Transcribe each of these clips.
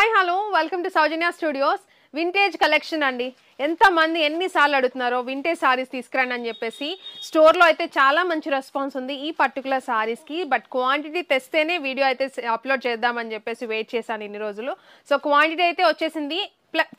Hi hello welcome to Soujanya studios vintage collection అండి. ఎంతమంది ఎన్నిసార్లు అడుగుతున్నారో వింటేజ్ సారీస్ తీసుకురండి అని చెప్పేసి స్టోర్లో అయితే చాలా మంచి రెస్పాన్స్ ఉంది ఈ పర్టికులర్ సారీస్కి. బట్ క్వాంటిటీ తెస్తేనే వీడియో అయితే అప్లోడ్ చేద్దామని చెప్పేసి వెయిట్ చేశాను ఇన్ని రోజులు. సో క్వాంటిటీ అయితే వచ్చేసింది.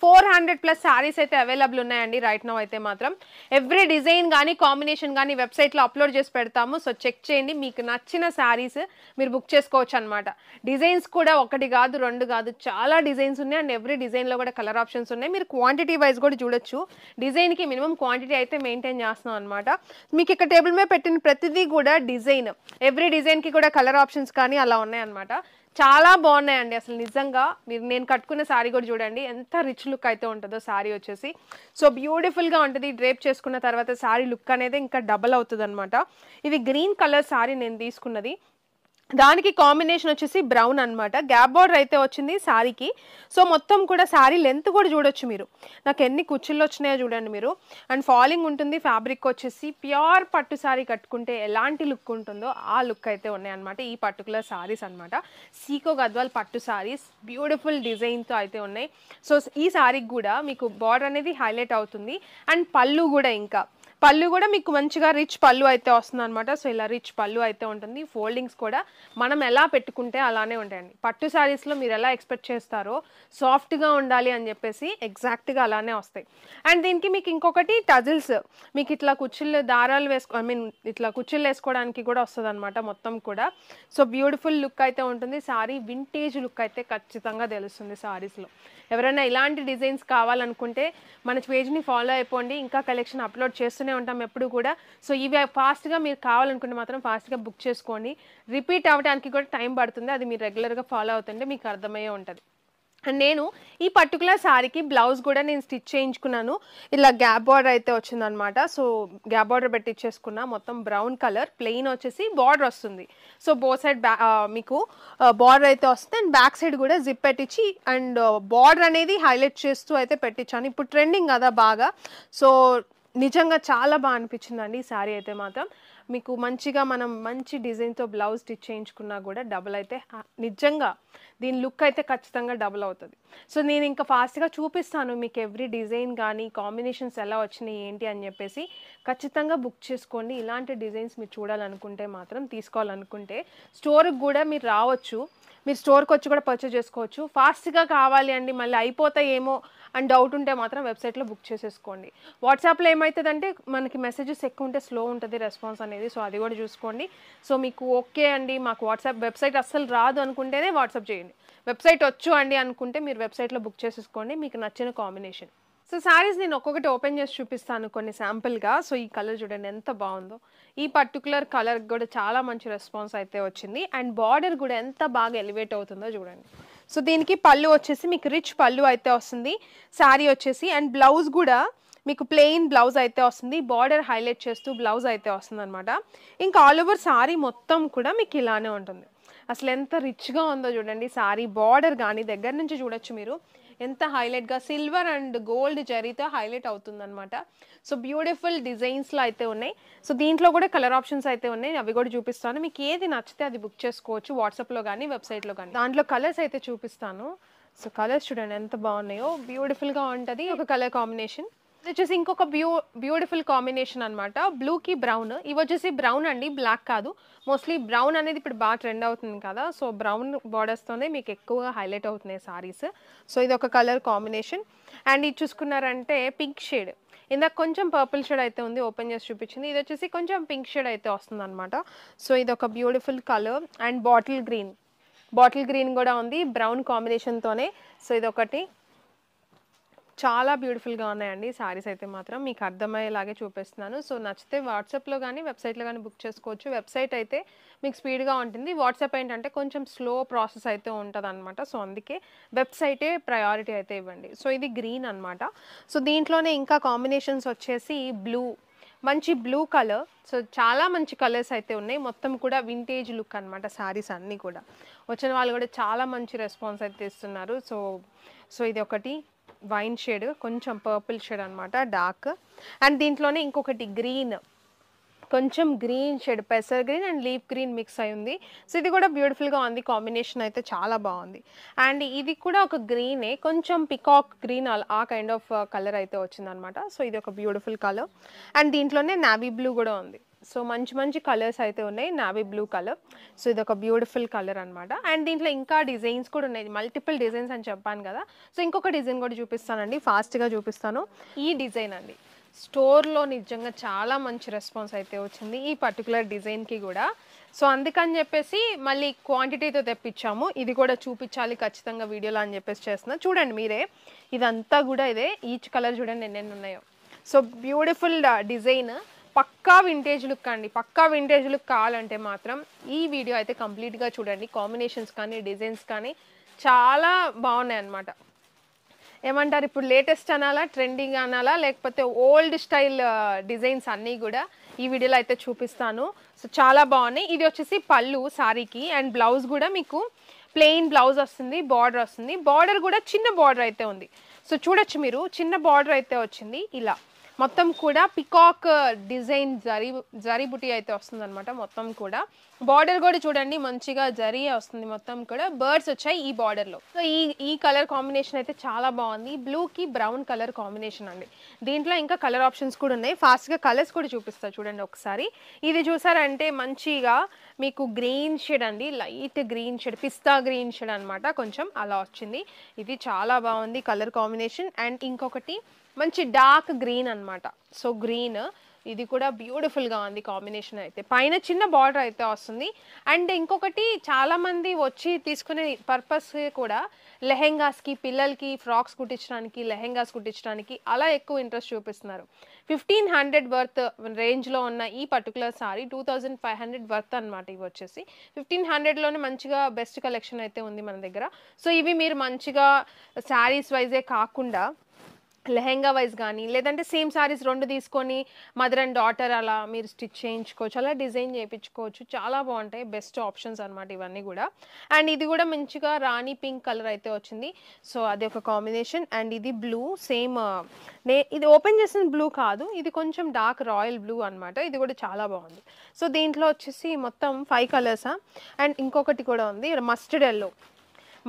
400+ సారీస్ అయితే అవైలబుల్ ఉన్నాయండి రైట్ నౌ. అయితే మాత్రం ఎవ్రీ డిజైన్ కానీ కాంబినేషన్ కానీ వెబ్సైట్లో అప్లోడ్ చేసి పెడతాము. సో చెక్ చేయండి, మీకు నచ్చిన సారీస్ మీరు బుక్ చేసుకోవచ్చు అనమాట. డిజైన్స్ కూడా ఒకటి కాదు రెండు కాదు, చాలా డిజైన్స్ ఉన్నాయి. అండ్ ఎవ్రీ డిజైన్లో కూడా కలర్ ఆప్షన్స్ ఉన్నాయి. మీరు క్వాంటిటీ వైజ్ కూడా చూడొచ్చు. డిజైన్కి మినిమం క్వాంటిటీ అయితే మెయింటైన్ చేస్తున్నాం అనమాట. మీకు ఇక్కడ టేబుల్ మీద పెట్టిన ప్రతిదీ కూడా డిజైన్, ఎవ్రీ డిజైన్కి కూడా కలర్ ఆప్షన్స్ కానీ అలా ఉన్నాయన్నమాట. చాలా బాగున్నాయండి అసలు నిజంగా. నేను కట్టుకున్న శారీ కూడా చూడండి ఎంత రిచ్ లుక్ అయితే ఉంటుందో శారీ వచ్చేసి. సో బ్యూటిఫుల్గా ఉంటుంది. డ్రేప్ చేసుకున్న తర్వాత శారీ లుక్ అనేది ఇంకా డబల్ అవుతుంది అనమాట. ఇది గ్రీన్ కలర్ శారీ నేను తీసుకున్నది. దానికి కాంబినేషన్ వచ్చేసి బ్రౌన్ అనమాట. గ్యాప్ బార్డర్ అయితే వచ్చింది శారీకి. సో మొత్తం కూడా శారీ లెంత్ కూడా చూడొచ్చు మీరు. నాకు ఎన్ని కుచ్చుళ్ళు వచ్చినాయో చూడండి మీరు. అండ్ ఫాలింగ్ ఉంటుంది. ఫ్యాబ్రిక్ వచ్చేసి ప్యూర్ పట్టు శారీ కట్టుకుంటే ఎలాంటి లుక్ ఉంటుందో ఆ లుక్ అయితే ఉన్నాయన్నమాట ఈ పర్టికులర్ శారీస్ అనమాట. సీకో గద్వాల్ పట్టు శారీస్ బ్యూటిఫుల్ డిజైన్తో అయితే ఉన్నాయి. సో ఈ శారీకి కూడా మీకు బార్డర్ అనేది హైలైట్ అవుతుంది. అండ్ పళ్ళు కూడా మీకు మంచిగా రిచ్ పళ్ళు అయితే వస్తుంది అనమాట. సో ఇలా రిచ్ పళ్ళు అయితే ఉంటుంది. ఫోల్డింగ్స్ కూడా మనం ఎలా పెట్టుకుంటే అలానే ఉంటాయండి. పట్టు శారీస్లో మీరు ఎలా ఎక్స్పెక్ట్ చేస్తారో సాఫ్ట్గా ఉండాలి అని చెప్పేసి ఎగ్జాక్ట్గా అలానే వస్తాయి. అండ్ దీనికి మీకు ఇంకొకటి టజిల్స్, మీకు ఇట్లా కుచ్చిళ్ళు దారాలు ఇట్లా కుచ్చిళ్ళు వేసుకోవడానికి కూడా వస్తుంది అనమాట మొత్తం కూడా. సో బ్యూటిఫుల్ లుక్ అయితే ఉంటుంది. శారీ వింటేజ్ లుక్ అయితే ఖచ్చితంగా తెలుస్తుంది శారీస్లో. ఎవరైనా ఇలాంటి డిజైన్స్ కావాలనుకుంటే మన పేజ్ని ఫాలో అయిపోండి. ఇంకా కలెక్షన్ అప్లోడ్ చేస్తూనే ఉంటాం ఎప్పుడు కూడా. సో ఇవి ఫాస్ట్గా మీరు కావాలనుకుంటే మాత్రం ఫాస్ట్గా బుక్ చేసుకోండి. రిపీట్ అవ్వడానికి కూడా టైం పడుతుంది. అది మీరు రెగ్యులర్గా ఫాలో అవుతుంటే మీకు అర్థమయ్యే ఉంటుంది. అండ్ నేను ఈ పర్టికులర్ శారీకి బ్లౌజ్ కూడా నేను స్టిచ్ చేయించుకున్నాను. ఇలా గ్యాప్ బార్డర్ అయితే వచ్చిందనమాట. సో గ్యాప్ బార్డర్ పెట్టించేసుకున్నా. మొత్తం బ్రౌన్ కలర్ ప్లెయిన్ వచ్చేసి బార్డర్ వస్తుంది. సో బోత్ సైడ్ మీకు బార్డర్ అయితే వస్తుంది. అండ్ బ్యాక్ సైడ్ కూడా జిప్ పెట్టించి అండ్ బార్డర్ అనేది హైలైట్ చేస్తూ అయితే పెట్టించాను. ఇప్పుడు ట్రెండింగ్ కదా బాగా. సో నిజంగా చాలా బాగా అనిపించిందండి ఈ శారీ అయితే మాత్రం. మీకు మంచిగా మనం మంచి డిజైన్తో బ్లౌజ్ స్టిచ్ చేయించుకున్నా కూడా డబుల్ అయితే నిజంగా దీని లుక్ అయితే ఖచ్చితంగా డబుల్ అవుతుంది. సో నేను ఇంకా ఫాస్ట్గా చూపిస్తాను మీకు ఎవ్రీ డిజైన్ కానీ కాంబినేషన్స్ ఎలా వచ్చినాయి ఏంటి అని చెప్పేసి. ఖచ్చితంగా బుక్ చేసుకోండి. ఇలాంటి డిజైన్స్ మీరు చూడాలనుకుంటే మాత్రం, తీసుకోవాలనుకుంటే స్టోర్కి కూడా మీరు రావచ్చు. మీరు స్టోర్కి వచ్చి కూడా పర్చేస్ చేసుకోవచ్చు. ఫాస్ట్గా కావాలి అండి మళ్ళీ అయిపోతాయేమో అని డౌట్ ఉంటే మాత్రం వెబ్సైట్లో బుక్ చేసేసుకోండి. వాట్సాప్లో ఏమవుతుందంటే మనకి మెసేజెస్ ఎక్కువ ఉంటే స్లో ఉంటుంది రెస్పాన్స్ అనేది. సో అది కూడా చూసుకోండి. సో మీకు ఓకే అండి మాకు వెబ్సైట్ అస్సలు రాదు అనుకుంటేనే వాట్సాప్ చేయండి. వెబ్సైట్ వచ్చు అండి అనుకుంటే మీరు వెబ్సైట్లో బుక్ చేసేసుకోండి మీకు నచ్చిన కాంబినేషన్. సో శారీస్ నేను ఒక్కొక్కటి ఓపెన్ చేసి చూపిస్తాను కొన్ని శాంపుల్గా. సో ఈ కలర్ చూడండి ఎంత బాగుందో. ఈ పర్టికులర్ కలర్ కూడా చాలా మంచి రెస్పాన్స్ అయితే వచ్చింది. అండ్ బార్డర్ కూడా ఎంత బాగా ఎలివేట్ అవుతుందో చూడండి. సో దీనికి పళ్ళు వచ్చేసి మీకు రిచ్ పళ్ళు అయితే వస్తుంది శారీ వచ్చేసి. అండ్ బ్లౌజ్ కూడా మీకు ప్లెయిన్ బ్లౌజ్ అయితే వస్తుంది. బార్డర్ హైలైట్ చేస్తూ బ్లౌజ్ అయితే వస్తుంది అనమాట. ఇంకా ఆల్ ఓవర్ శారీ మొత్తం కూడా మీకు ఇలానే ఉంటుంది. అసలు ఎంత రిచ్గా ఉందో చూడండి శారీ. బార్డర్ కానీ దగ్గర నుంచి చూడొచ్చు మీరు ఎంత హైలైట్గా సిల్వర్ అండ్ గోల్డ్ జరీతో హైలైట్ అవుతుందన్నమాట. సో బ్యూటిఫుల్ డిజైన్స్లో అయితే ఉన్నాయి. సో దీంట్లో కూడా కలర్ ఆప్షన్స్ అయితే ఉన్నాయి, అవి కూడా చూపిస్తాను. మీకు ఏది నచ్చితే అది బుక్ చేసుకోవచ్చు వాట్సాప్లో కానీ వెబ్సైట్లో కానీ. దాంట్లో కలర్స్ అయితే చూపిస్తాను. సో కలర్స్ చూడండి ఎంత బాగున్నాయో. బ్యూటిఫుల్గా ఉంటుంది ఒక కలర్ కాంబినేషన్. ఇది వచ్చేసి ఇంకొక బ్యూటిఫుల్ కాంబినేషన్ అనమాట. బ్లూకి బ్రౌన్. ఇవి వచ్చేసి బ్రౌన్ అండి, బ్లాక్ కాదు. మోస్ట్లీ బ్రౌన్ అనేది ఇప్పుడు బాగా ట్రెండ్ అవుతుంది కదా. సో బ్రౌన్ బార్డర్స్తోనే మీకు ఎక్కువగా హైలైట్ అవుతున్నాయి సారీస్. సో ఇది ఒక కలర్ కాంబినేషన్. అండ్ ఇది చూసుకున్నారంటే పింక్ షేడ్. ఇందాక కొంచెం పర్పుల్ షేడ్ అయితే ఉంది, ఓపెన్ చేసి చూపించింది. ఇది వచ్చేసి కొంచెం పింక్ షేడ్ అయితే వస్తుంది అనమాట. సో ఇది ఒక beautiful colour. And bottle green కూడా ఉంది బ్రౌన్ కాంబినేషన్తోనే. సో ఇది ఒకటి చాలా బ్యూటిఫుల్గా ఉన్నాయండి శారీస్ అయితే మాత్రం. మీకు అర్థమయ్యేలాగే చూపిస్తున్నాను. సో నచ్చితే వాట్సాప్లో కానీ వెబ్సైట్లో కానీ బుక్ చేసుకోవచ్చు. వెబ్సైట్ అయితే మీకు స్పీడ్గా ఉంటుంది. వాట్సాప్ ఏంటంటే కొంచెం స్లో ప్రాసెస్ అయితే ఉంటుంది అనమాట. సో అందుకే వెబ్సైటే ప్రయారిటీ అయితే ఇవ్వండి. సో ఇది గ్రీన్ అనమాట. సో దీంట్లోనే ఇంకా కాంబినేషన్స్ వచ్చేసి మంచి బ్లూ కలర్. సో చాలా మంచి కలర్స్ అయితే ఉన్నాయి. మొత్తం కూడా వింటేజ్ లుక్ అనమాట శారీస్ అన్నీ కూడా. వచ్చిన వాళ్ళు కూడా చాలా మంచి రెస్పాన్స్ అయితే ఇస్తున్నారు. సో ఇది ఒకటి వైన్ షేడ్, కొంచెం పర్పుల్ షేడ్ అనమాట డార్క్. అండ్ దీంట్లోనే ఇంకొకటి గ్రీన్ కొంచెం గ్రీన్ షేడ్, పెసర్ green and leaf green mix అయి ఉంది. సో ఇది కూడా బ్యూటిఫుల్గా ఉంది, కాంబినేషన్ అయితే చాలా బాగుంది. అండ్ ఇది కూడా ఒక గ్రీనే, కొంచెం పికాక్ గ్రీన్ ఆ కైండ్ ఆఫ్ కలర్ అయితే వచ్చిందనమాట. సో ఇది ఒక బ్యూటిఫుల్ కలర్. అండ్ దీంట్లోనే నావీ బ్లూ కూడా ఉంది. సో మంచి మంచి కలర్స్ అయితే ఉన్నాయి, నావీ బ్లూ కలర్. సో ఇది ఒక బ్యూటిఫుల్ కలర్ అనమాట. అండ్ దీంట్లో ఇంకా డిజైన్స్ కూడా ఉన్నాయి, మల్టిపుల్ డిజైన్స్ అని చెప్పాను కదా. సో ఇంకొక డిజైన్ కూడా చూపిస్తానండి, ఫాస్ట్గా చూపిస్తాను. ఈ డిజైన్ అండి, స్టోర్లో నిజంగా చాలా మంచి రెస్పాన్స్ అయితే వచ్చింది ఈ పర్టికులర్ డిజైన్కి కూడా. సో అందుకని చెప్పేసి మళ్ళీ క్వాంటిటీతో తెప్పించాము, ఇది కూడా చూపించాలి ఖచ్చితంగా వీడియోలో అని చెప్పేసి చేస్తున్నా. చూడండి మీరే, ఇదంతా కూడా ఇదే, ఈచ్ కలర్ చూడండి ఎన్నెన్ని ఉన్నాయో. సో బ్యూటిఫుల్ డిజైన్, పక్కా వింటేజ్ లుక్ అండి. పక్కా వింటేజ్ లుక్ కావాలంటే మాత్రం ఈ వీడియో అయితే కంప్లీట్గా చూడండి. కాంబినేషన్స్ కానీ డిజైన్స్ కానీ చాలా బాగున్నాయి అన్నమాట. ఏమంటారు, ఇప్పుడు లేటెస్ట్ అనాలా, ట్రెండింగ్ అనాలా, లేకపోతే ఓల్డ్ స్టైల్ డిజైన్స్ అన్నీ కూడా ఈ వీడియోలో అయితే చూపిస్తాను. సో చాలా బాగున్నాయి. ఇది వచ్చేసి పళ్ళు సారీకి, అండ్ బ్లౌజ్ కూడా మీకు ప్లెయిన్ బ్లౌజ్ వస్తుంది, బార్డర్ వస్తుంది. బార్డర్ కూడా చిన్న బార్డర్ అయితే ఉంది. సో చూడొచ్చు మీరు, చిన్న బార్డర్ అయితే వచ్చింది. ఇలా మొత్తం కూడా పికాక్ డిజైన్ జరీ బుటీ అయితే వస్తుంది అనమాట. మొత్తం కూడా బార్డర్ కూడా చూడండి మంచిగా జరీ వస్తుంది, మొత్తం కూడా బర్డ్స్ వచ్చాయి ఈ బార్డర్లో. సో ఈ కలర్ కాంబినేషన్ అయితే చాలా బాగుంది, బ్లూకి బ్రౌన్ కలర్ కాంబినేషన్ అండి. దీంట్లో ఇంకా కలర్ ఆప్షన్స్ కూడా ఉన్నాయి, ఫాస్ట్గా కలర్స్ కూడా చూపిస్తా చూడండి ఒకసారి. ఇది చూసారంటే మంచిగా మీకు గ్రీన్ షేడ్ అండి, లైట్ గ్రీన్ షేడ్, పిస్తా గ్రీన్ షేడ్ అనమాట, కొంచెం అలా వచ్చింది. ఇది చాలా బాగుంది కలర్ కాంబినేషన్. అండ్ ఇంకొకటి మంచి డార్క్ గ్రీన్ అనమాట. సో గ్రీన్, ఇది కూడా బ్యూటిఫుల్గా ఉంది కాంబినేషన్ అయితే. పైన చిన్న బార్డర్ అయితే వస్తుంది. అండ్ ఇంకొకటి చాలామంది వచ్చి తీసుకునే పర్పస్ కూడా లెహెంగాస్కి, పిల్లలకి ఫ్రాక్స్ కుట్టించడానికి, లెహెంగాస్ కుట్టించడానికి అలా ఎక్కువ ఇంట్రెస్ట్ చూపిస్తున్నారు. 1500 వర్త్ రేంజ్లో ఉన్న ఈ పర్టికులర్ సారీ 2500 వర్త్ అనమాట. ఇవి వచ్చేసి 1500లోనే మంచిగా బెస్ట్ కలెక్షన్ అయితే ఉంది మన దగ్గర. సో ఇవి మీరు మంచిగా శారీస్ వైజే కాకుండా లెహెంగా వైజ్ కానీ, లేదంటే సేమ్ సారీస్ 2 తీసుకొని మదర్ అండ్ డాటర్ అలా మీరు స్టిచ్ చేయించుకోవచ్చు, అలా డిజైన్ చేయించుకోవచ్చు. చాలా బాగుంటాయి, బెస్ట్ ఆప్షన్స్ అనమాట ఇవన్నీ కూడా. అండ్ ఇది కూడా మంచిగా రాణి పింక్ కలర్ అయితే వచ్చింది. సో అది ఒక కాంబినేషన్. అండ్ ఇది బ్లూ, సేమ్ ఇది ఓపెన్ చేసిన బ్లూ కాదు, ఇది కొంచెం డార్క్ రాయల్ బ్లూ అనమాట. ఇది కూడా చాలా బాగుంది. సో దీంట్లో వచ్చేసి మొత్తం 5 కలర్సా. అండ్ ఇంకొకటి కూడా ఉంది,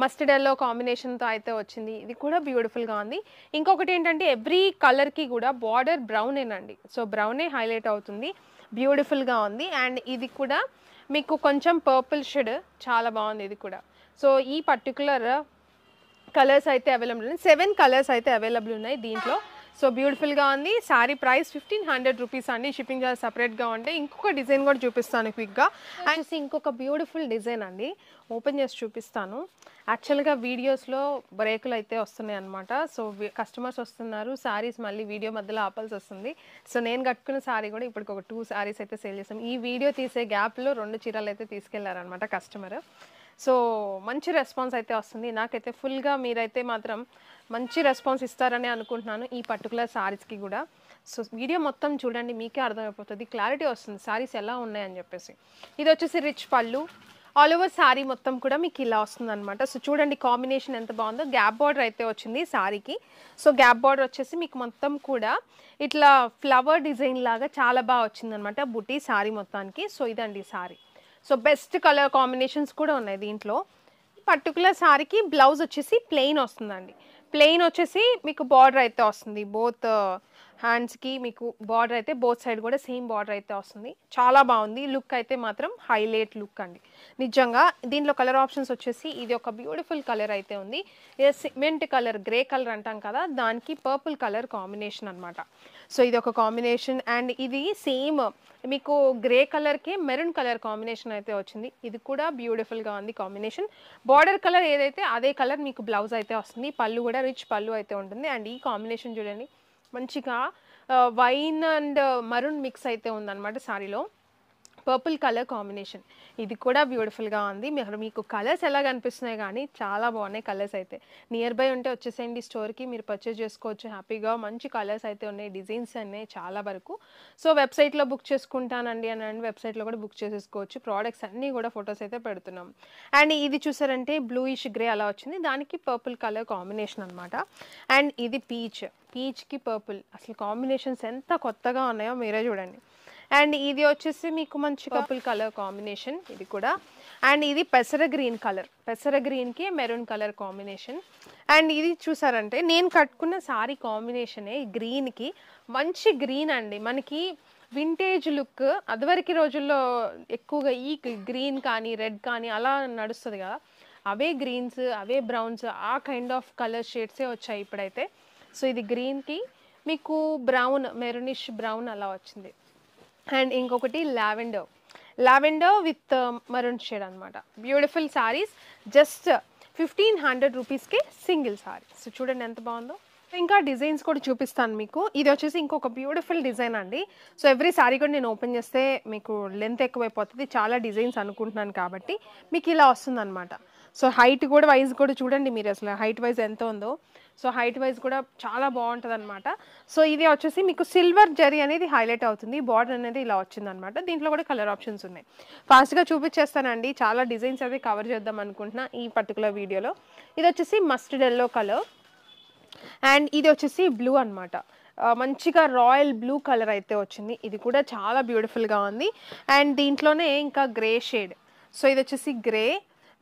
మస్టర్డ్ ఎల్లో కాంబినేషన్తో అయితే వచ్చింది. ఇది కూడా బ్యూటిఫుల్గా ఉంది. ఇంకొకటి ఏంటంటే ఎవ్రీ కలర్కి కూడా బార్డర్ బ్రౌనేనండి. సో బ్రౌనే హైలైట్ అవుతుంది, బ్యూటిఫుల్గా ఉంది. అండ్ ఇది కూడా మీకు కొంచెం పర్పుల్ షేడ్, చాలా బాగుంది ఇది కూడా. సో ఈ పర్టికులర్ కలర్స్ అయితే అవైలబుల్ ఉన్నాయి, 7 కలర్స్ అయితే అవైలబుల్ ఉన్నాయి దీంట్లో. సో బ్యూటిఫుల్గా ఉంది. శారీ ప్రైస్ 1500 రూపీస్ అండి, షిప్పింగ్ చార్జ్ సపరేట్గా ఉంటాయి. ఇంకొక డిజైన్ కూడా చూపిస్తాను క్విక్గా. అండ్ ఇంకొక బ్యూటిఫుల్ డిజైన్ అండి, ఓపెన్ చేసి చూపిస్తాను. యాక్చువల్గా వీడియోస్లో బ్రేకులు అయితే వస్తున్నాయి అనమాట. సో కస్టమర్స్ వస్తున్నారు, శారీస్ మళ్ళీ వీడియో మధ్యలో ఆపాల్సి వస్తుంది. సో నేను కట్టుకున్న శారీ కూడా ఇప్పటికి ఒక 2 శారీస్ అయితే సేల్ చేస్తాం. ఈ వీడియో తీసే గ్యాప్లో 2 చీరలు అయితే తీసుకెళ్లారనమాట కస్టమర్. సో మంచి రెస్పాన్స్ అయితే వస్తుంది. నాకైతే ఫుల్గా మీరైతే మాత్రం మంచి రెస్పాన్స్ ఇస్తారని అనుకుంటున్నాను ఈ పర్టికులర్ శారీస్కి కూడా. సో వీడియో మొత్తం చూడండి, మీకే అర్థమైపోతుంది, క్లారిటీ వస్తుంది శారీస్ ఎలా ఉన్నాయని చెప్పేసి. ఇది వచ్చేసి రిచ్ పళ్ళు, ఆల్ ఓవర్ శారీ మొత్తం కూడా మీకు ఇలా వస్తుంది అనమాట. సో చూడండి కాంబినేషన్ ఎంత బాగుందో. గ్యాప్ బార్డర్ అయితే వచ్చింది శారీకి. సో గ్యాప్ బార్డర్ వచ్చేసి మీకు మొత్తం కూడా ఇట్లా ఫ్లవర్ డిజైన్ లాగా చాలా బాగా వచ్చిందనమాట బుటీ శారీ మొత్తానికి. సో ఇదండి sari. So best colour combinations కూడా ఉన్నాయి దీంట్లో. పర్టికులర్ శారీకి బ్లౌజ్ వచ్చేసి ప్లెయిన్ వస్తుందండి. ప్లెయిన్ వచ్చేసి మీకు బార్డర్ అయితే వస్తుంది, బోత్ హ్యాండ్స్కి మీకు బార్డర్ అయితే బోత్ సైడ్ కూడా సేమ్ బార్డర్ అయితే వస్తుంది. చాలా బాగుంది లుక్ అయితే మాత్రం, హైలైట్ లుక్ అండి నిజంగా. దీంట్లో కలర్ ఆప్షన్స్ వచ్చేసి ఇది ఒక బ్యూటిఫుల్ కలర్ అయితే ఉంది, ఇది సిమెంట్ కలర్, గ్రే కలర్ అంటాం కదా, దానికి పర్పుల్ కలర్ కాంబినేషన్ అనమాట. సో ఇది ఒక కాంబినేషన్. అండ్ ఇది సేమ్ మీకు గ్రే కలర్కి మెరూన్ కలర్ కాంబినేషన్ అయితే వచ్చింది. ఇది కూడా బ్యూటిఫుల్గా ఉంది కాంబినేషన్. బార్డర్ కలర్ ఏదైతే అదే కలర్ మీకు బ్లౌజ్ అయితే వస్తుంది. పళ్ళు కూడా రిచ్ పళ్ళు అయితే ఉంటుంది. అండ్ ఈ కాంబినేషన్ చూడండి, మంచిగా వైన్ అండ్ మరూన్ మిక్స్ అయితే ఉందన్నమాట సారీలో, పర్పుల్ కలర్ కాంబినేషన్. ఇది కూడా బ్యూటిఫుల్గా ఉంది. మీకు కలర్స్ ఎలా కనిపిస్తున్నాయి కానీ చాలా బాగున్నాయి కలర్స్ అయితే. నియర్ బై ఉంటే వచ్చేసేయండి స్టోర్కి, మీరు పర్చేజ్ చేసుకోవచ్చు హ్యాపీగా. మంచి కలర్స్ అయితే ఉన్నాయి, డిజైన్స్ ఉన్నాయి చాలా వరకు. సో వెబ్సైట్లో బుక్ చేసుకుంటానండి అని వెబ్సైట్లో కూడా బుక్ చేసేసుకోవచ్చు. ప్రోడక్ట్స్ అన్నీ కూడా ఫొటోస్ అయితే పెడుతున్నాం. అండ్ ఇది చూసారంటే బ్లూయిష్ గ్రే అలా వచ్చింది, దానికి పర్పుల్ కలర్ కాంబినేషన్ అనమాట. అండ్ ఇది పీచ్కి పర్పుల్, అసలు కాంబినేషన్స్ ఎంత కొత్తగా ఉన్నాయో మీరే చూడండి. అండ్ ఇది వచ్చేసి మీకు మంచి పర్పుల్ కలర్ కాంబినేషన్ ఇది కూడా. అండ్ ఇది పెసర గ్రీన్ కలర్, పెసర గ్రీన్కి మెరూన్ కలర్ కాంబినేషన్. అండ్ ఇది చూసారంటే నేను కట్టుకున్న సారీ కాంబినేషనే గ్రీన్కి మంచి గ్రీన్ అండి. మనకి వింటేజ్ లుక్ అదివరకు రోజుల్లో ఎక్కువగా ఈ గ్రీన్ కానీ రెడ్ కానీ అలా నడుస్తుంది కదా, అవే గ్రీన్స్ అవే బ్రౌన్స్ ఆ కైండ్ ఆఫ్ కలర్ షేడ్సే వచ్చాయి ఇప్పుడైతే. సో ఇది గ్రీన్కి మీకు బ్రౌన్ మెరూనిష్ బ్రౌన్ అలా వచ్చింది. అండ్ ఇంకొకటి లావెండర్ విత్ మరూన్ షేడ్ అనమాట. బ్యూటిఫుల్ సారీస్, జస్ట్ 1500 రూపీస్కి సింగిల్ సారీ. సో చూడండి ఎంత బాగుందో. ఇంకా డిజైన్స్ కూడా చూపిస్తాను మీకు. ఇది వచ్చేసి ఇంకొక బ్యూటిఫుల్ డిజైన్ అండి. సో ఎవ్రీ సారీ కూడా నేను ఓపెన్ చేస్తే మీకు లెంత్ ఎక్కువైపోతుంది, చాలా డిజైన్స్ అనుకుంటున్నాను కాబట్టి మీకు ఇలా వస్తుంది అనమాట. సో హైట్ కూడా వైజ్ కూడా చూడండి మీరు, అసలు హైట్ వైజ్ ఎంత ఉందో. సో హైట్ వైజ్ కూడా చాలా బాగుంటుంది అనమాట. సో ఇది వచ్చేసి మీకు సిల్వర్ జరీ అనేది హైలైట్ అవుతుంది, బార్డర్ అనేది ఇలా వచ్చింది అనమాట. దీంట్లో కూడా కలర్ ఆప్షన్స్ ఉన్నాయి, ఫాస్ట్గా చూపించేస్తానండి. చాలా డిజైన్స్ అయితే కవర్ చేద్దాం అనుకుంటున్నా ఈ పర్టికులర్ వీడియోలో. ఇది వచ్చేసి మస్టర్డ్ ఎల్లో కలర్ అండ్ ఇది వచ్చేసి బ్లూ అనమాట. మంచిగా రాయల్ బ్లూ కలర్ అయితే వచ్చింది, ఇది కూడా చాలా బ్యూటిఫుల్గా ఉంది. అండ్ దీంట్లోనే ఇంకా గ్రే షేడ్. సో ఇది వచ్చేసి గ్రే,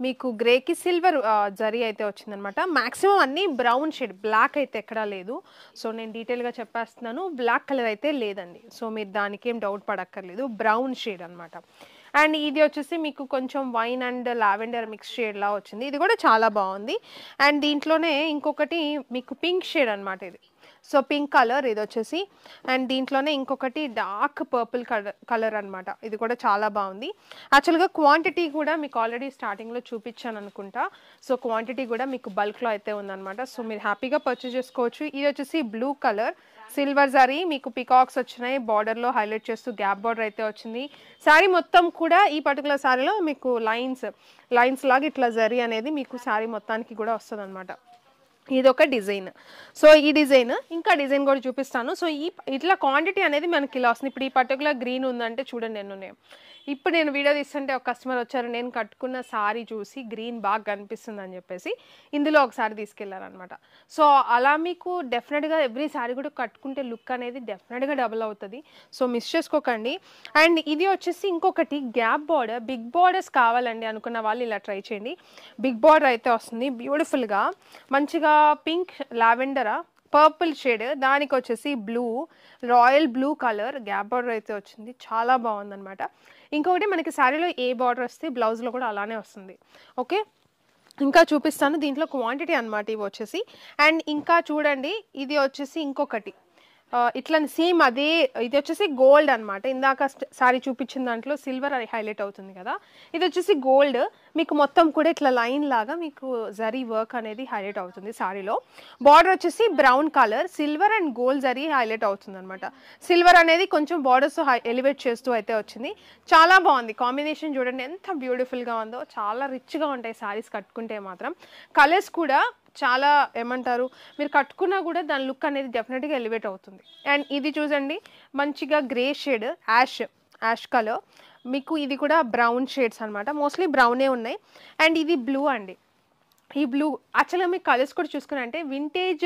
మీకు గ్రేకి సిల్వర్ జరీ అయితే వచ్చిందనమాట. మ్యాక్సిమం అన్నీ బ్రౌన్ షేడ్, బ్లాక్ అయితే ఎక్కడా లేదు. సో నేను డీటెయిల్గా చెప్పేస్తున్నాను, బ్లాక్ కలర్ అయితే లేదండి. సో మీరు దానికి ఏం డౌట్ పడక్కర్లేదు, బ్రౌన్ షేడ్ అనమాట. అండ్ ఇది వచ్చేసి మీకు కొంచెం వైన్ అండ్ లావెండర్ మిక్స్ షేడ్లా వచ్చింది, ఇది కూడా చాలా బాగుంది. అండ్ దీంట్లోనే ఇంకొకటి మీకు పింక్ షేడ్ అనమాట ఇది. సో పింక్ కలర్ ఇది వచ్చేసి. అండ్ దీంట్లోనే ఇంకొకటి డార్క్ పర్పుల్ కలర్ అనమాట, ఇది కూడా చాలా బాగుంది. యాక్చువల్గా క్వాంటిటీ కూడా మీకు ఆల్రెడీ స్టార్టింగ్లో చూపించాను అనుకుంటా. సో క్వాంటిటీ కూడా మీకు బల్క్లో అయితే ఉందన్నమాట. సో మీరు హ్యాపీగా పర్చేస్ చేసుకోవచ్చు. ఇది వచ్చేసి బ్లూ కలర్, సిల్వర్ జరీ మీకు పికాక్స్ వచ్చినాయి, బార్డర్లో హైలైట్ చేస్తూ గ్యాప్ బార్డర్ అయితే వచ్చింది. శారీ మొత్తం కూడా ఈ పర్టికులర్ శారీలో మీకు లైన్స్ లాగా ఇట్లా జరీ అనేది మీకు శారీ మొత్తానికి కూడా వస్తుంది అనమాట. ఇదొక డిజైన్. సో ఈ డిజైన్, ఇంకా డిజైన్ కూడా చూపిస్తాను. సో ఇట్లా క్వాంటిటీ అనేది మనకి ఇలా వస్తుంది. ఇప్పుడు ఈ పర్టికులర్ గ్రీన్ ఉందంటే చూడండి ఎన్ని. ఇప్పుడు నేను వీడియో తీస్తుంటే ఒక కస్టమర్ వచ్చారు, నేను కట్టుకున్న సారీ చూసి గ్రీన్ బాగా కనిపిస్తుంది అని చెప్పేసి ఇందులో ఒకసారి తీసుకెళ్లారనమాట. సో అలా మీకు డెఫినెట్గా ఎవ్రీ సారీ కూడా కట్టుకుంటే లుక్ అనేది డెఫినెట్గా డబుల్ అవుతుంది. సో మిస్ చేసుకోకండి. అండ్ ఇది వచ్చేసి ఇంకొకటి గ్యాప్ బార్డర్, బిగ్ బార్డర్స్ కావాలండి అనుకున్న వాళ్ళు ఇలా ట్రై చేయండి. బిగ్ బార్డర్ అయితే వస్తుంది బ్యూటిఫుల్గా, మంచిగా పింక్ లావెండరా పర్పుల్ షేడ్, దానికి వచ్చేసి blue royal blue colour gap border అయితే వచ్చింది, చాలా బాగుందన్నమాట. ఇంకొకటి మనకి శారీలో ఏ బార్డర్ వస్తే బ్లౌజ్లో కూడా అలానే వస్తుంది. ఓకే, ఇంకా చూపిస్తాను. దీంట్లో క్వాంటిటీ అనమాట ఇవి వచ్చేసి. అండ్ ఇంకా చూడండి ఇది వచ్చేసి ఇంకొకటి ఇట్లా సేమ్ అదే, ఇది వచ్చేసి గోల్డ్ అనమాట. ఇందాక సారీ చూపించిన దాంట్లో సిల్వర్ అది హైలైట్ అవుతుంది కదా, ఇది వచ్చేసి గోల్డ్. మీకు మొత్తం కూడా ఇట్లా లైన్ లాగా మీకు జరీ వర్క్ అనేది హైలైట్ అవుతుంది సారీలో. బార్డర్ వచ్చేసి brown colour, silver and gold zari highlight అవుతుంది అనమాట. సిల్వర్ అనేది కొంచెం బార్డర్స్ ఎలివేట్ చేస్తూ అయితే వచ్చింది, చాలా బాగుంది కాంబినేషన్. చూడండి ఎంత బ్యూటిఫుల్గా ఉందో, చాలా రిచ్గా ఉంటాయి సారీస్ కట్టుకుంటే మాత్రం. కలర్స్ కూడా చాలా ఏమంటారు, మీరు కట్టుకున్నా కూడా దాని లుక్ అనేది డెఫినెట్గా ఎలివేట్ అవుతుంది. అండ్ ఇది చూడండి మంచిగా గ్రే షేడ్, యాష్ కలర్, మీకు ఇది కూడా బ్రౌన్ షేడ్స్ అనమాట, మోస్ట్లీ బ్రౌనే ఉన్నాయి. అండ్ ఇది బ్లూ అండి. ఈ బ్లూ యాక్చువల్గా మీకు కలర్స్ కూడా చూసుకుని అంటే వింటేజ్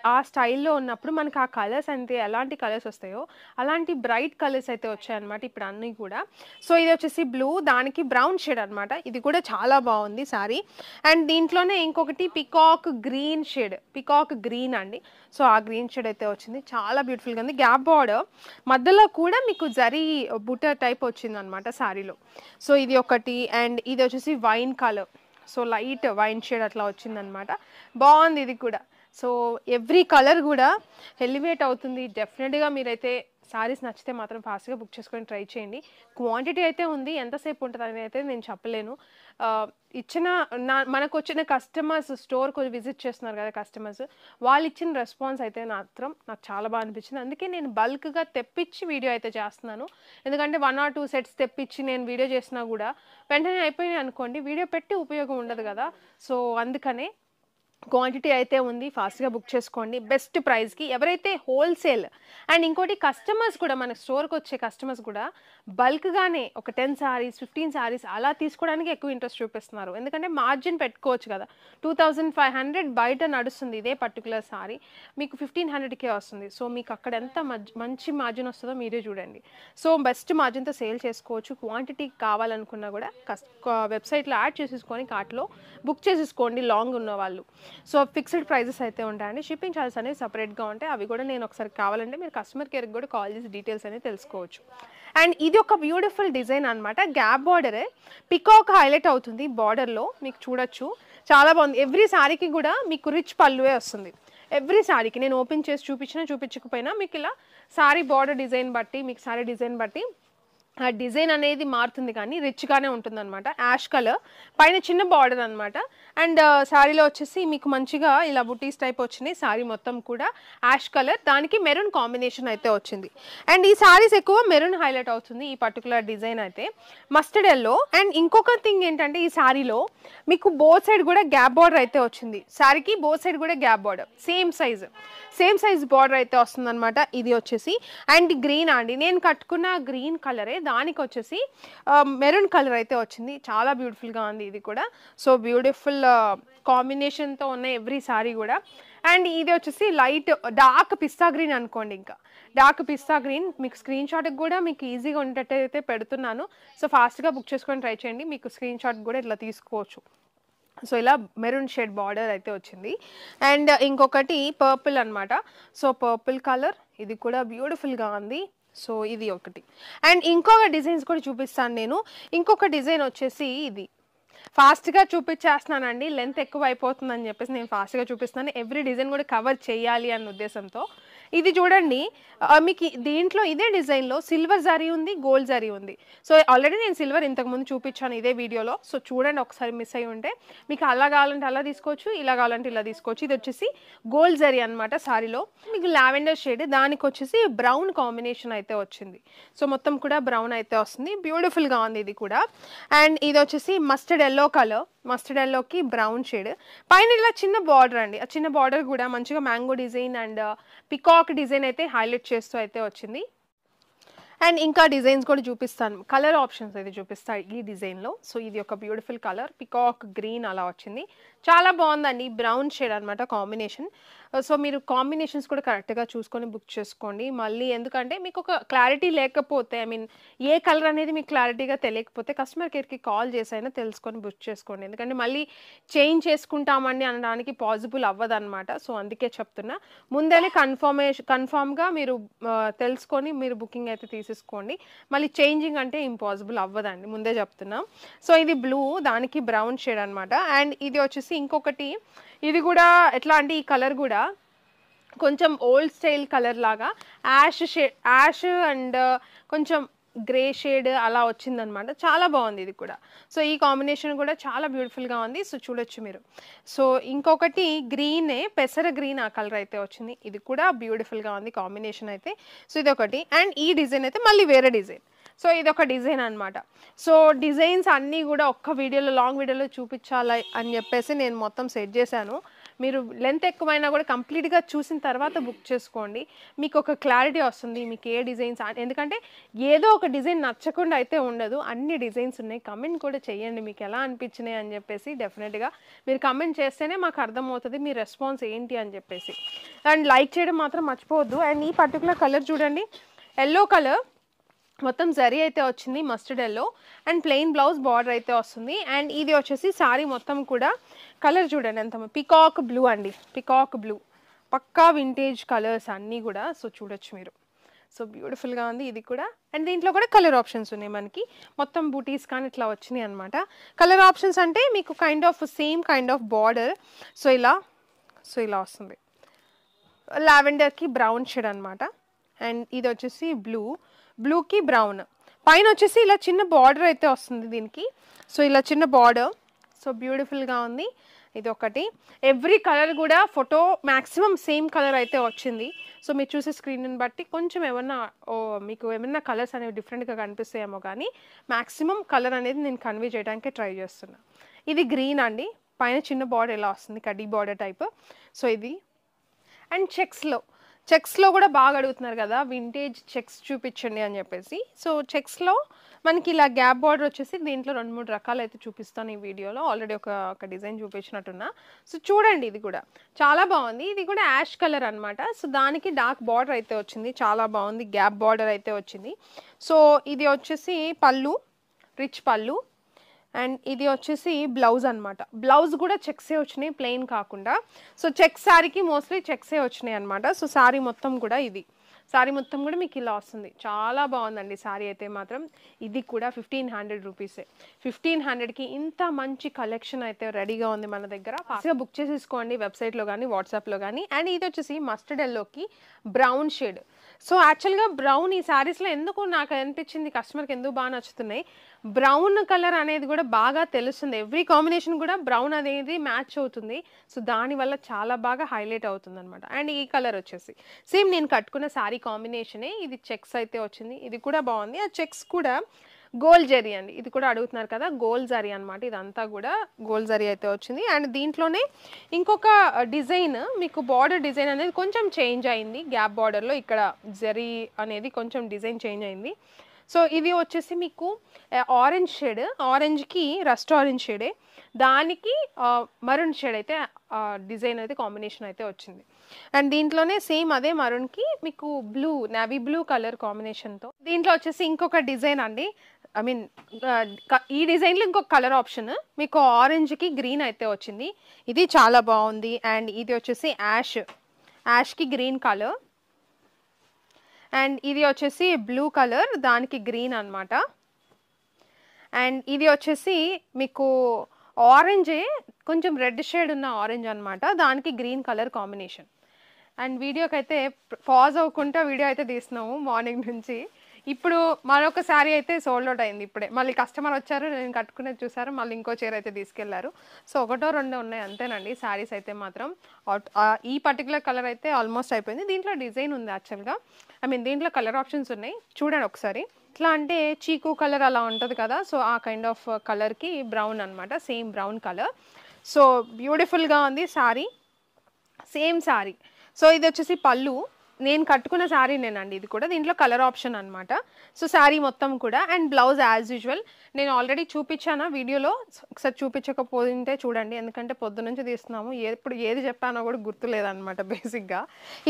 ఆ స్టైల్లో ఉన్నప్పుడు మనకు ఆ కలర్స్ అంటే ఎలాంటి కలర్స్ వస్తాయో అలాంటి బ్రైట్ కలర్స్ అయితే వచ్చాయన్నమాట ఇప్పుడు అన్నీ కూడా. సో ఇది వచ్చేసి బ్లూ, దానికి బ్రౌన్ షేడ్ అనమాట, ఇది కూడా చాలా బాగుంది సారీ. అండ్ దీంట్లోనే ఇంకొకటి peacock green shade, peacock green అండి. సో ఆ గ్రీన్ షేడ్ అయితే వచ్చింది, చాలా బ్యూటిఫుల్గా ఉంది. గ్యాప్ బార్డర్ మధ్యలో కూడా మీకు జరీ బుట్ట టైప్ వచ్చింది అనమాట శారీలో. సో ఇది ఒకటి. అండ్ ఇది వచ్చేసి wine colour, so light wine shade అట్లా వచ్చిందనమాట, బాగుంది ఇది కూడా. సో ఎవ్రీ కలర్ కూడా ఎలివేట్ అవుతుంది. డెఫినెట్గా మీరైతే సారీస్ నచ్చితే మాత్రం ఫాస్ట్గా బుక్ చేసుకొని ట్రై చేయండి. క్వాంటిటీ అయితే ఉంది, ఎంతసేపు ఉంటుంది అని అయితే నేను చెప్పలేను. మనకు వచ్చిన కస్టమర్స్ స్టోర్కి విజిట్ చేస్తున్నారు కదా కస్టమర్స్, వాళ్ళు ఇచ్చిన రెస్పాన్స్ అయితే మాత్రం నాకు చాలా బాగా అనిపించింది. అందుకే నేను బల్క్గా తెప్పించి వీడియో అయితే చేస్తున్నాను. ఎందుకంటే 1 or 2 సెట్స్ తెప్పించి నేను వీడియో చేసినా కూడా వెంటనే అయిపోయినాయి అనుకోండి, వీడియో పెట్టి ఉపయోగం ఉండదు కదా. సో అందుకనే క్వాంటిటీ అయితే ఉంది, ఫాస్ట్గా బుక్ చేసుకోండి బెస్ట్ ప్రైస్కి. ఎవరైతే హోల్సేల్ అండ్ ఇంకోటి కస్టమర్స్ కూడా మన స్టోర్కి వచ్చే కస్టమర్స్ కూడా బల్క్గానే ఒక 10 సారీస్ 15 సారీస్ అలా తీసుకోవడానికి ఎక్కువ ఇంట్రెస్ట్ చూపిస్తున్నారు. ఎందుకంటే మార్జిన్ పెట్టుకోవచ్చు కదా. 2500 బయట నడుస్తుంది ఇదే పర్టికులర్ సారీ, మీకు 1500కే వస్తుంది. సో మీకు అక్కడ ఎంత మంచి మార్జిన్ వస్తుందో మీరే చూడండి. సో బెస్ట్ మార్జిన్తో సేల్ చేసుకోవచ్చు. క్వాంటిటీ కావాలనుకున్నా కూడా వెబ్సైట్లో యాడ్ చేసేసుకొని కార్ట్లో బుక్ చేసేసుకోండి లాంగ్ ఉన్న వాళ్ళు. సో ఫిక్స్డ్ ప్రైజెస్ అయితే ఉంటాయండి. షిప్పింగ్ ఛార్జెస్ అనేవి సపరేట్గా ఉంటాయి. అవి కూడా నేను ఒకసారి కావాలంటే మీరు కస్టమర్ కేర్కి కూడా కాల్ చేసి డీటెయిల్స్ అనేది తెలుసుకోవచ్చు. అండ్ ఇది ఒక బ్యూటిఫుల్ డిజైన్ అనమాట. గ్యాప్ బార్డరే పికాక్ హైలైట్ అవుతుంది బార్డర్లో, మీకు చూడొచ్చు చాలా బాగుంది. ఎవ్రీ శారీకి కూడా మీకు రిచ్ పళ్ళువే వస్తుంది. ఎవ్రీ శారీకి నేను ఓపెన్ చేసి చూపించకపోయినా మీకు ఇలా శారీ బార్డర్ డిజైన్ బట్టి, మీకు శారీ డిజైన్ బట్టి ఆ డిజైన్ అనేది మారుతుంది కానీ రిచ్గానే ఉంటుంది అనమాట. యాష్ కలర్ పైన చిన్న బార్డర్ అనమాట. అండ్ శారీలో వచ్చేసి మీకు మంచిగా ఇలా బుటీస్ టైప్ వచ్చినాయి. శారీ మొత్తం కూడా యాష్ కలర్, దానికి మెరూన్ కాంబినేషన్ అయితే వచ్చింది. అండ్ ఈ శారీస్ ఎక్కువ మెరూన్ హైలైట్ అవుతుంది ఈ పర్టికులర్ డిజైన్ అయితే, మస్టర్డ్ ఎల్లో. అండ్ ఇంకొక థింగ్ ఏంటంటే ఈ శారీలో మీకు బోత్ సైడ్ కూడా గ్యాప్ బార్డర్ అయితే వచ్చింది. శారీకి బోత్ సైడ్ కూడా gap border same size border అయితే వస్తుంది అనమాట. ఇది వచ్చేసి అండ్ గ్రీన్ అండి, నేను కట్టుకున్న గ్రీన్ కలరే, దానికి వచ్చేసి మెరూన్ కలర్ అయితే వచ్చింది. చాలా బ్యూటిఫుల్గా ఉంది ఇది కూడా. సో బ్యూటిఫుల్ కాంబినేషన్తో ఉన్న ఎవ్రీ సారీ కూడా. అండ్ ఇది వచ్చేసి లైట్ డార్క్ పిస్తా గ్రీన్ అనుకోండి, ఇంకా డార్క్ పిస్తా గ్రీన్. మీకు స్క్రీన్ షాట్కి కూడా మీకు ఈజీగా ఉండేటైతే పెడుతున్నాను. సో ఫాస్ట్గా బుక్ చేసుకొని ట్రై చేయండి. మీకు స్క్రీన్ షాట్ కూడా ఇట్లా తీసుకోవచ్చు. సో ఇలా మెరూన్ షేడ్ బార్డర్ అయితే వచ్చింది. అండ్ ఇంకొకటి పర్పుల్ అనమాట. సో పర్పుల్ కలర్, ఇది కూడా బ్యూటిఫుల్గా ఉంది. సో ఇది ఒకటి. అండ్ ఇంకొక డిజైన్స్ కూడా చూపిస్తాను నేను. ఇంకొక డిజైన్ వచ్చేసి ఇది ఫాస్ట్గా చూపించేస్తున్నానండి, లెంత్ ఎక్కువ అయిపోతుందని చెప్పేసి నేను ఫాస్ట్గా చూపిస్తున్నాను. ఎవ్రీ డిజైన్ కూడా కవర్ చేయాలి అన్న ఉద్దేశంతో. ఇది చూడండి, మీకు దీంట్లో ఇదే డిజైన్లో సిల్వర్ జరీ ఉంది, గోల్డ్ జరీ ఉంది. సో ఆల్రెడీ నేను సిల్వర్ ఇంతకుముందు చూపించాను ఇదే వీడియోలో. సో చూడండి, ఒకసారి మిస్ అయ్యి ఉంటే. మీకు అలా కావాలంటే అలా తీసుకోవచ్చు, ఇలా కావాలంటే ఇలా తీసుకోవచ్చు. ఇది వచ్చేసి గోల్డ్ జరీ అనమాట. సారీలో మీకు లావెండర్ షేడ్, దానికి వచ్చేసి బ్రౌన్ కాంబినేషన్ అయితే వచ్చింది. సో మొత్తం కూడా బ్రౌన్ అయితే వస్తుంది, బ్యూటిఫుల్గా ఉంది ఇది కూడా. అండ్ ఇది వచ్చేసి మస్టర్డ్ ఎల్లో కలర్, మస్టర్డ్ ఎల్లోకి బ్రౌన్ షేడ్, పైన ఇలా చిన్న బార్డర్ అండి. ఆ చిన్న బార్డర్ కూడా మంచిగా mango design and peacock design అయితే హైలైట్ చేస్తూ అయితే వచ్చింది. అండ్ ఇంకా డిజైన్స్ కూడా చూపిస్తాను, కలర్ ఆప్షన్స్ అయితే చూపిస్తాను ఈ డిజైన్లో. సో ఇది ఒక బ్యూటిఫుల్ కలర్, పికాక్ గ్రీన్ అలా వచ్చింది, చాలా బాగుందండి. బ్రౌన్ షేడ్ అనమాట కాంబినేషన్. సో మీరు కాంబినేషన్స్ కూడా కరెక్ట్గా చూసుకొని బుక్ చేసుకోండి. మళ్ళీ ఎందుకంటే మీకు ఒక క్లారిటీ లేకపోతే, ఐ మీన్ ఏ కలర్ అనేది మీకు క్లారిటీగా తెలియకపోతే కస్టమర్ కేర్కి కాల్ చేసైనా తెలుసుకొని బుక్ చేసుకోండి. ఎందుకంటే మళ్ళీ చేంజ్ చేసుకుంటామండి అనడానికి పాసిబుల్ అవ్వదన్నమాట. సో అందుకే చెప్తున్నా, ముందేనే కన్ఫామ్గా మీరు తెలుసుకొని మీరు బుకింగ్ అయితే తీసేసుకోండి. మళ్ళీ చేంజింగ్ అంటే ఇంపాసిబుల్ అవ్వదండి, ముందే చెప్తున్నా. సో ఇది బ్లూ, దానికి బ్రౌన్ షేడ్ అనమాట. అండ్ ఇది వచ్చేసి ఇంకొకటి, ఇది కూడా ఎట్లా అంటే ఈ కలర్ కూడా కొంచెం ఓల్డ్ స్టైల్ కలర్ లాగా యాష్ అండ్ కొంచెం గ్రే షేడ్ అలా వచ్చిందనమాట. చాలా బాగుంది ఇది కూడా. సో ఈ కాంబినేషన్ కూడా చాలా బ్యూటిఫుల్గా ఉంది. సో చూడొచ్చు మీరు. సో ఇంకొకటి గ్రీనే, పెసర గ్రీన్ ఆ కలర్ అయితే వచ్చింది. ఇది కూడా బ్యూటిఫుల్గా ఉంది కాంబినేషన్ అయితే. సో ఇది ఒకటి. అండ్ ఈ డిజైన్ అయితే మళ్ళీ వేరే డిజైన్. సో ఇది ఒక డిజైన్ అనమాట. సో డిజైన్స్ అన్నీ కూడా ఒక్క వీడియోలో, లాంగ్ వీడియోలో చూపించాలి అని చెప్పేసి నేను మొత్తం సెట్ చేశాను. మీరు లెంత్ ఎక్కువైనా కూడా కంప్లీట్గా చూసిన తర్వాత బుక్ చేసుకోండి, మీకు ఒక క్లారిటీ వస్తుంది మీకు ఏ డిజైన్స్. ఎందుకంటే ఏదో ఒక డిజైన్ నచ్చకుండా అయితే ఉండదు, అన్ని డిజైన్స్ ఉన్నాయి. కమెంట్ కూడా చేయండి మీకు ఎలా అనిపించినాయి అని చెప్పేసి. డెఫినెట్గా మీరు కమెంట్ చేస్తేనే మాకు అర్థమవుతుంది మీ రెస్పాన్స్ ఏంటి అని చెప్పేసి. అండ్ లైక్ చేయడం మాత్రం మర్చిపోవద్దు. అండ్ ఈ పర్టికులర్ కలర్ చూడండి, ఎల్లో కలర్, మొత్తం జరీ అయితే వచ్చింది mustard yellow. And plain blouse border అయితే వస్తుంది. అండ్ ఇది వచ్చేసి సారీ మొత్తం కూడా కలర్ చూడండి ఎంత, పికాక్ బ్లూ అండి, పికాక్ బ్లూ, పక్కా వింటేజ్ కలర్స్ అన్నీ కూడా. సో చూడొచ్చు మీరు. సో బ్యూటిఫుల్గా ఉంది ఇది కూడా. అండ్ దీంట్లో కూడా కలర్ ఆప్షన్స్ ఉన్నాయి మనకి, మొత్తం బూటీస్ కానీ ఇట్లా వచ్చినాయి అనమాట. కలర్ ఆప్షన్స్ అంటే మీకు kind of same kind of border. So ఇలా వస్తుంది, లావెండర్కి బ్రౌన్ షేడ్ అనమాట. అండ్ ఇది వచ్చేసి బ్లూకి బ్రౌన్, పైన వచ్చేసి ఇలా చిన్న బార్డర్ అయితే వస్తుంది దీనికి. సో ఇలా చిన్న బార్డర్, సో బ్యూటిఫుల్గా ఉంది ఇది ఒకటి. ఎవ్రీ కలర్ కూడా ఫోటో మ్యాక్సిమం సేమ్ కలర్ అయితే వచ్చింది. సో మీరు చూసే స్క్రీన్ని బట్టి కొంచెం మీకు ఏమన్నా కలర్స్ అనేవి డిఫరెంట్గా కనిపిస్తాయేమో, కానీ మ్యాక్సిమం కలర్ అనేది నేను కన్వే చేయడానికి ట్రై చేస్తున్నా. ఇది గ్రీన్ అండి, పైన చిన్న బార్డర్ ఎలా వస్తుంది, కడ్డీ బార్డర్ టైప్. సో ఇది అండ్ చెక్స్లో కూడా బాగా అడుగుతున్నారు కదా వింటేజ్ చెక్స్ చూపించండి అని చెప్పేసి. సో చెక్స్లో మనకి ఇలా గ్యాప్ బార్డర్ వచ్చేసి దీంట్లో 2-3 రకాలు అయితే చూపిస్తాను ఈ వీడియోలో. ఆల్రెడీ ఒక డిజైన్ చూపించినట్టున్నా. సో చూడండి, ఇది కూడా చాలా బాగుంది. ఇది కూడా యాష్ కలర్ అనమాట. సో దానికి డార్క్ బార్డర్ అయితే వచ్చింది, చాలా బాగుంది. గ్యాప్ బార్డర్ అయితే వచ్చింది. సో ఇది వచ్చేసి పళ్ళు, రిచ్ పళ్ళు. అండ్ ఇది వచ్చేసి బ్లౌజ్ అనమాట. బ్లౌజ్ కూడా చెక్సే వచ్చినాయి, ప్లెయిన్ కాకుండా. సో చెక్స్ శారీకి మోస్ట్లీ చెక్సే వచ్చినాయి అనమాట. సో శారీ మొత్తం కూడా మీకు ఇలా వస్తుంది. చాలా బాగుందండి శారీ అయితే మాత్రం. ఇది కూడా 1500 రూపీసే. 1500కి ఇంత మంచి కలెక్షన్ అయితే రెడీగా ఉంది మన దగ్గర. ఫాస్ట్గా బుక్ చేసేసుకోండి వెబ్సైట్లో కానీ వాట్సాప్లో కానీ. అండ్ ఇది వచ్చేసి మస్టర్డ్ ఎల్లోకి బ్రౌన్ షేడ్. సో యాక్చువల్గా బ్రౌన్ ఈ శారీస్లో ఎందుకు నాకు అనిపించింది, కస్టమర్కి ఎందుకు బాగా నచ్చుతున్నాయి, బ్రౌన్ కలర్ అనేది కూడా బాగా తెలుస్తుంది. ఎవ్రీ కాంబినేషన్ కూడా బ్రౌన్ అనేది మ్యాచ్ అవుతుంది. సో దానివల్ల చాలా బాగా హైలైట్ అవుతుంది అనమాట. అండ్ ఈ కలర్ వచ్చేసి సేమ్ నేను కట్టుకున్న శారీ కాంబినేషనే. ఇది చెక్స్ అయితే వచ్చింది, ఇది కూడా బాగుంది. ఆ చెక్స్ కూడా గోల్డ్ జరీ అండి. ఇది కూడా అడుగుతున్నారు కదా, గోల్డ్ జరీ అనమాట. ఇదంతా కూడా గోల్డ్ జరీ అయితే వచ్చింది. అండ్ దీంట్లోనే ఇంకొక డిజైన్, మీకు బార్డర్ డిజైన్ అనేది కొంచెం చేంజ్ అయింది. గ్యాప్ బార్డర్లో ఇక్కడ జరీ అనేది కొంచెం డిజైన్ చేంజ్ అయింది. సో ఇది వచ్చేసి మీకు ఆరెంజ్ షేడ్, ఆరెంజ్కి రస్ట్ ఆరెంజ్ షేడే, దానికి మరూన్ షేడ్ అయితే డిజైన్ అయితే కాంబినేషన్ అయితే వచ్చింది. అండ్ దీంట్లోనే సేమ్ అదే మరూన్కి మీకు బ్లూ, నేవీ బ్లూ కలర్ కాంబినేషన్తో. దీంట్లో వచ్చేసి ఇంకొక డిజైన్ అండి, ఐ మీన్ ఈ డిజైన్లో ఇంకొక కలర్ ఆప్షన్ మీకు ఆరెంజ్కి గ్రీన్ అయితే వచ్చింది. ఇది చాలా బాగుంది. అండ్ ఇది వచ్చేసి యాష్కి గ్రీన్ కలర్. అండ్ ఇది వచ్చేసి బ్లూ కలర్, దానికి గ్రీన్ అనమాట. అండ్ ఇది వచ్చేసి మీకు ఆరెంజే, కొంచెం రెడ్ షేడ్ ఉన్న ఆరెంజ్ అనమాట, దానికి గ్రీన్ కలర్ కాంబినేషన్. అండ్ వీడియోకి అయితే పాజ్ అవ్వకుండా వీడియో అయితే తీస్తున్నాము మార్నింగ్ నుంచి. ఇప్పుడు మరొక శారీ అయితే సోల్డ్ అవుట్ అయింది ఇప్పుడే. మళ్ళీ కస్టమర్ వచ్చారు, నేను కట్టుకునేది చూసారు, మళ్ళీ ఇంకో చీర అయితే తీసుకెళ్లారు. సో 1-2 ఉన్నాయి అంతేనండి శారీస్ అయితే మాత్రం. ఈ పర్టికులర్ కలర్ అయితే ఆల్మోస్ట్ అయిపోయింది. దీంట్లో డిజైన్ ఉంది యాక్చువల్గా, ఐ మీన్ దీంట్లో కలర్ ఆప్షన్స్ ఉన్నాయి, చూడండి ఒకసారి. ఎట్లా అంటే చీకు కలర్ అలా ఉంటుంది కదా, సో ఆ కైండ్ ఆఫ్ కలర్కి బ్రౌన్ అనమాట, సేమ్ బ్రౌన్ కలర్. సో బ్యూటిఫుల్గా ఉంది శారీ, సేమ్ శారీ. సో ఇది వచ్చేసి పళ్ళు, నేను కట్టుకున్న శారీ నేనండి ఇది కూడా. దీంట్లో కలర్ ఆప్షన్ అనమాట. సో శారీ మొత్తం కూడా. అండ్ బ్లౌజ్ యాజ్ యూజువల్ నేను ఆల్రెడీ చూపించాను వీడియోలో, ఒకసారి చూపించకపోతే చూడండి, ఎందుకంటే పొద్దు నుంచి తీస్తున్నాము, ఎప్పుడు ఏది చెప్పానో కూడా గుర్తులేదనమాట బేసిక్గా.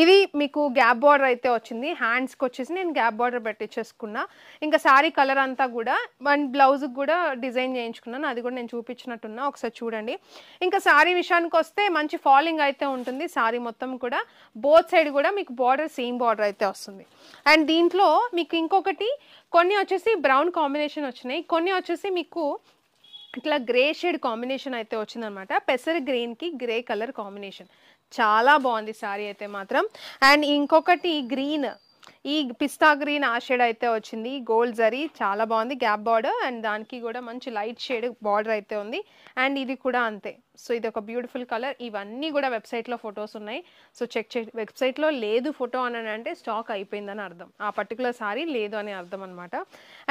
ఇది మీకు గ్యాప్ బార్డర్ అయితే వచ్చింది, హ్యాండ్స్కి వచ్చేసి నేను గ్యాప్ బార్డర్ పెట్టించేసుకున్నా. ఇంకా శారీ కలర్ అంతా కూడా అండ్ బ్లౌజ్కి కూడా డిజైన్ చేయించుకున్నాను, అది కూడా నేను చూపించినట్టున్నా, ఒకసారి చూడండి. ఇంకా శారీ విషయానికి వస్తే మంచి ఫాలింగ్ అయితే ఉంటుంది శారీ మొత్తం కూడా. బోత్ సైడ్ కూడా మీకు బార్డర్ సేమ్ బార్డర్ అయితే వస్తుంది. అండ్ దీంట్లో మీకు ఇంకొకటి, కొన్ని వచ్చేసి బ్రౌన్ కాంబినేషన్ వచ్చినాయి, కొన్ని వచ్చేసి మీకు ఇట్లా గ్రే షేడ్ కాంబినేషన్ అయితే వచ్చిందనమాట. పెసర్ గ్రీన్కి గ్రే కలర్ కాంబినేషన్, చాలా బాగుంది శారీ అయితే మాత్రం. అండ్ ఇంకొకటి గ్రీన్, ఈ పిస్తా గ్రీన్ ఆ షేడ్ అయితే వచ్చింది, గోల్డ్ జరీ, చాలా బాగుంది. గ్యాప్ బార్డర్ అండ్ దానికి కూడా మంచి లైట్ షేడ్ బార్డర్ అయితే ఉంది. అండ్ ఇది కూడా అంతే. సో ఇది ఒక బ్యూటిఫుల్ కలర్. ఇవన్నీ కూడా వెబ్సైట్లో ఫొటోస్ ఉన్నాయి, సో చెక్ చేయండి. వెబ్సైట్లో లేదు ఫోటో అని అంటే స్టాక్ అయిపోయిందని అర్థం, ఆ పర్టికులర్ సారీ లేదు అని అర్థం అనమాట.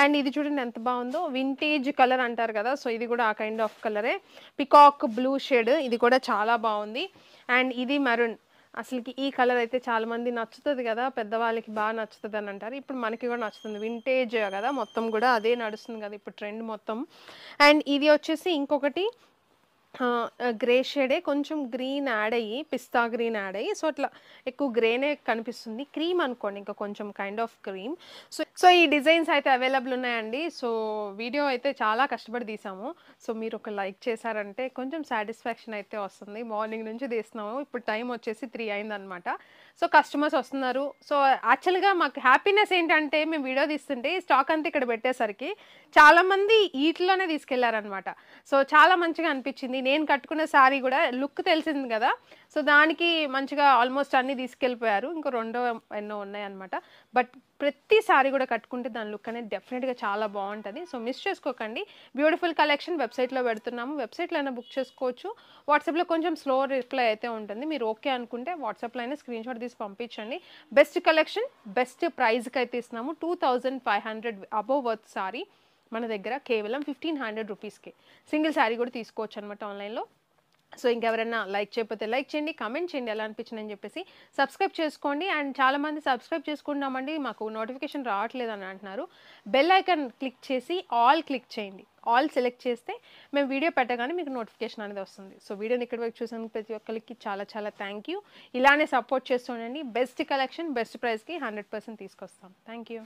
అండ్ ఇది చూడండి ఎంత బాగుందో, వింటేజ్ కలర్ అంటారు కదా, సో ఇది కూడా ఆ కైండ్ ఆఫ్ కలరే, పికాక్ బ్లూ షేడ్, ఇది కూడా చాలా బాగుంది. అండ్ ఇది మరూన్, అసలుకి ఈ కలర్ అయితే చాలా మంది నచ్చుతుంది కదా, పెద్దవాళ్ళకి బాగా నచ్చుతుంది అని అంటారు. ఇప్పుడు మనకి కూడా నచ్చుతుంది, వింటేజ్ కదా మొత్తం కూడా, అదే నడుస్తుంది కదా ఇప్పుడు ట్రెండ్ మొత్తం. అండ్ ఇది వచ్చేసి ఇంకొకటి గ్రే షేడే, కొంచెం గ్రీన్ యాడ్ అయ్యి, పిస్తా గ్రీన్ యాడ్ అయ్యి, సో అట్లా ఎక్కువ గ్రేనే కనిపిస్తుంది. క్రీమ్ అనుకోండి, ఇంకా కొంచెం కైండ్ ఆఫ్ క్రీమ్. సో ఈ డిజైన్స్ అయితే అవైలబుల్ ఉన్నాయండి. సో వీడియో అయితే చాలా కష్టపడి తీసాము, సో మీరు ఒక లైక్ చేశారంటే కొంచెం సాటిస్ఫాక్షన్ అయితే వస్తుంది. మార్నింగ్ నుంచి తీస్తున్నాము, ఇప్పుడు టైం వచ్చేసి 3 అయిందనమాట. సో కస్టమర్స్ వస్తున్నారు. సో యాక్చువల్గా మాకు హ్యాపీనెస్ ఏంటంటే, మేము వీడియో తీస్తుంటే స్టాక్ అంతా ఇక్కడ పెట్టేసరికి చాలామంది వీటిలోనే తీసుకెళ్లారనమాట. సో చాలా మంచిగా అనిపించింది. నేను కట్టుకున్న శారీ కూడా లుక్ తెలిసింది కదా, సో దానికి మంచిగా ఆల్మోస్ట్ అన్నీ తీసుకెళ్ళిపోయారు. ఇంకో ఎన్నో ఉన్నాయన్నమాట. బట్ ప్రతి సారీ కూడా కట్టుకుంటే దాని లుక్ అనేది డెఫినెట్గా చాలా బాగుంటుంది. సో మిస్ చేసుకోకండి. బ్యూటిఫుల్ కలెక్షన్ వెబ్సైట్లో పెడుతున్నాము, వెబ్సైట్లో అయినా బుక్ చేసుకోవచ్చు. వాట్సాప్లో కొంచెం స్లో రిప్లై అయితే ఉంటుంది. మీరు ఓకే అనుకుంటే వాట్సాప్లో అయినా స్క్రీన్ షాట్ తీసి పంపించండి. బెస్ట్ కలెక్షన్, బెస్ట్ ప్రైస్కి అయితే ఇస్తున్నాము. 2500 అబోవ్ వర్త్ సారీ మన దగ్గర కేవలం 1500 రూపీస్కి. సింగిల్ శారీ కూడా తీసుకోవచ్చు అనమాట ఆన్లైన్లో. సో ఇంకెవరైనా లైక్ చేయకపోతే లైక్ చేయండి, కామెంట్ చేయండి ఎలా అనిపించింది అని చెప్పేసి. సబ్స్క్రైబ్ చేసుకోండి. అండ్ చాలామంది సబ్స్క్రైబ్ చేసుకుంటామండి మాకు నోటిఫికేషన్ రావట్లేదు అని అంటున్నారు. బెల్ ఐకాన్ క్లిక్ చేసి ఆల్ క్లిక్ చేయండి. ఆల్ సెలెక్ట్ చేస్తే మేము వీడియో పెట్టగానే మీకు నోటిఫికేషన్ అనేది వస్తుంది. సో వీడియోని ఇక్కడి వరకు చూసాను ప్రతి ఒక్కరికి చాలా చాలా థ్యాంక్ యూ. ఇలానే సపోర్ట్ చేస్తుండండి. బెస్ట్ కలెక్షన్ బెస్ట్ ప్రైస్కి 100% తీసుకొస్తాం. Thank you.